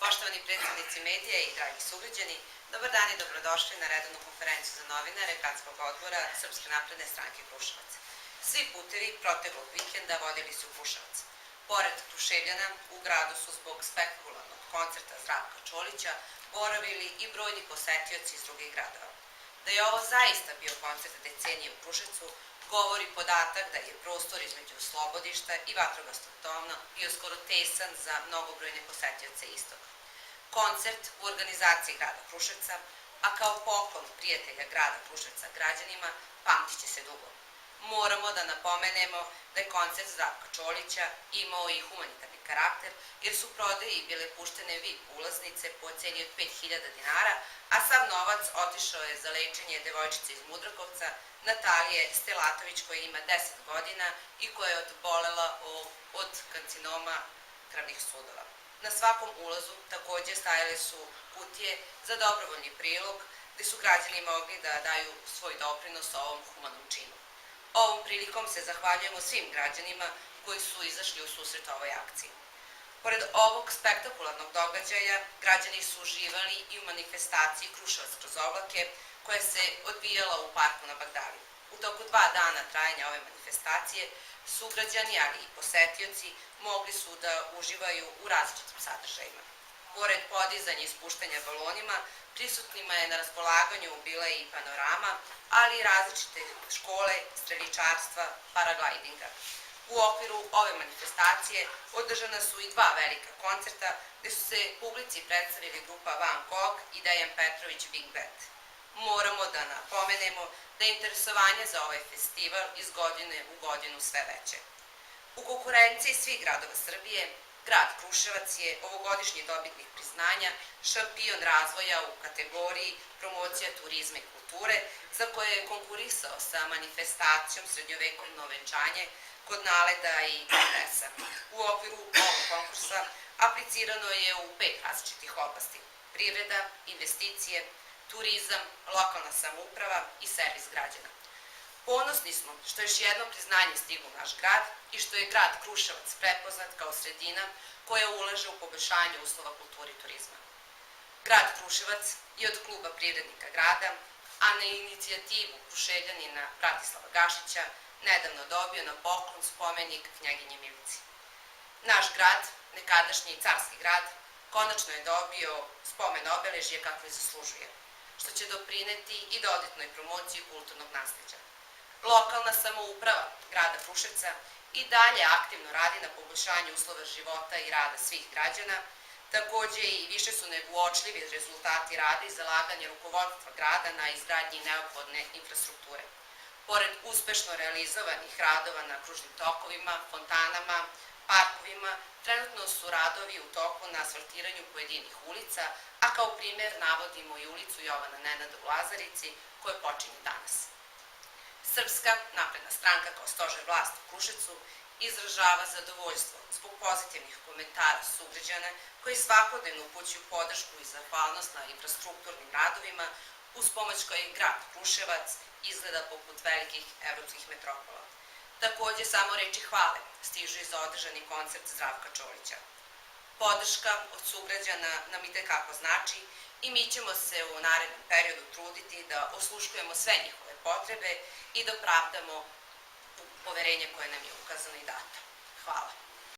Poštovani predstavnici medija i dragi sugrađani, dobar dan i dobrodošli na redovnu konferenciju za novinare Gradskog odbora Srpske napredne stranke Kruševac. Svi putevi proteklog vikenda vodili su Kruševac. Pored Kruševljana, u gradu su zbog spektakularnog koncerta Zdravka Čolića boravili i brojni posetioci iz drugih gradova. Da je ovo zaista bio koncert decenije u Kruševcu, govori podatak da je prostor između Slobodišta i Vatrogasnog doma bio skoro tesan za mnogobrojne posetioce istoga. Koncert u organizaciji grada Kruševca, a kao poklon prijatelja grada Kruševca građanima, pamtit će se dugo. Moramo da napomenemo da je koncert Zdravka Čolića imao i humanitarni karakter, jer su prodaji bile puštene VIP ulaznice po ceni od 5.000 dinara, a sav novac otišao je za lečenje devojčice iz Mudrakovca, Natalije Stelatović, koja ima 10 godina i koja je obolela od karcinoma krvnih sudova. Na svakom ulazu takođe stajale su kutije za dobrovoljni prilog, gde su građani mogli da daju svoj doprinos ovom humanom činu. Ovom prilikom se zahvaljujemo svim građanima koji su izašli u susret ovoj akciji. Pored ovog spektakularnog događaja, građani su uživali i u manifestaciji Kruševac kroz oblake, koja se odvijala u parku na Bagdali. U toku 2 dana trajanja ove manifestacije, sugrađani, ali i posetioci mogli su da uživaju u različitim sadržajima. Pored podizanja i spuštanja balonima, prisutnima je na raspolaganju bila i panorama, ali i različite škole, streličarstva, paraglajdinga. U okviru ove manifestacije održana su i 2 velika koncerta, gde su se publici predstavili grupa Van Gogh i Dejan Petrović Big Band. Moramo da napomenemo da je interesovanje za ovaj festival iz godine u godinu sve veće. U konkurenciji svih gradova Srbije, grad Kruševac je ovogodišnji dobitnik priznanja šampion razvoja u kategoriji promocija turizma i kulture, za koje je konkurisao sa manifestacijom Srednjovekovno venčanje kod Naleda i kongresa. U okviru ovog konkursa aplicirano je u 5 različitih oblasti: privreda, investicije, turizam, lokalna samouprava i servis građana. Ponosni smo što još jedno priznanje stiglo u naš grad i što je grad Kruševac prepoznat kao sredina koja ulaže u poboljšanje uslova kulture i turizma. Grad Kruševac je od kluba privrednika grada, a na inicijativu Kruševljanina Bratislava Gašića nedavno dobio na poklon spomenik Knjaginji Milici. Naš grad, nekadašnji carski grad, konačno je dobio spomen obeležje kakve zaslužuje, što će doprineti i dodatnoj promociji kulturnog nasleđa. Lokalna samouprava grada Kruševca i dalje aktivno radi na poboljšanju uslova života i rada svih građana. Takođe i više su nego uočljivi rezultati rada i zalaganja rukovodstva grada na izgradnji neophodne infrastrukture. Pored uspešno realizovanih radova na kružnim tokovima, fontanama, parkovima, trenutno su radovi u toku na asfaltiranju pojedinih ulica, a kao primer navodimo i ulicu Jovana Nenada u Lazarici, koja počinje danas. Srpska napredna stranka kao stožer vlasti u Kruševcu izražava zadovoljstvo zbog pozitivnih komentara sugrađana koji svakodnevno upućuju podršku i zahvalnost na infrastrukturnim radovima, uz pomoć kojih grad Kruševac izgleda poput velikih evropskih metropola. Takođe, samo reči hvale stižu i za održani koncert Zdravka Čolića. Podrška od sugrađana nam itekako znači i mi ćemo se u narednom periodu truditi da osluškujemo sve njihove potrebe i da opravdamo poverenje koje nam je ukazano i dato.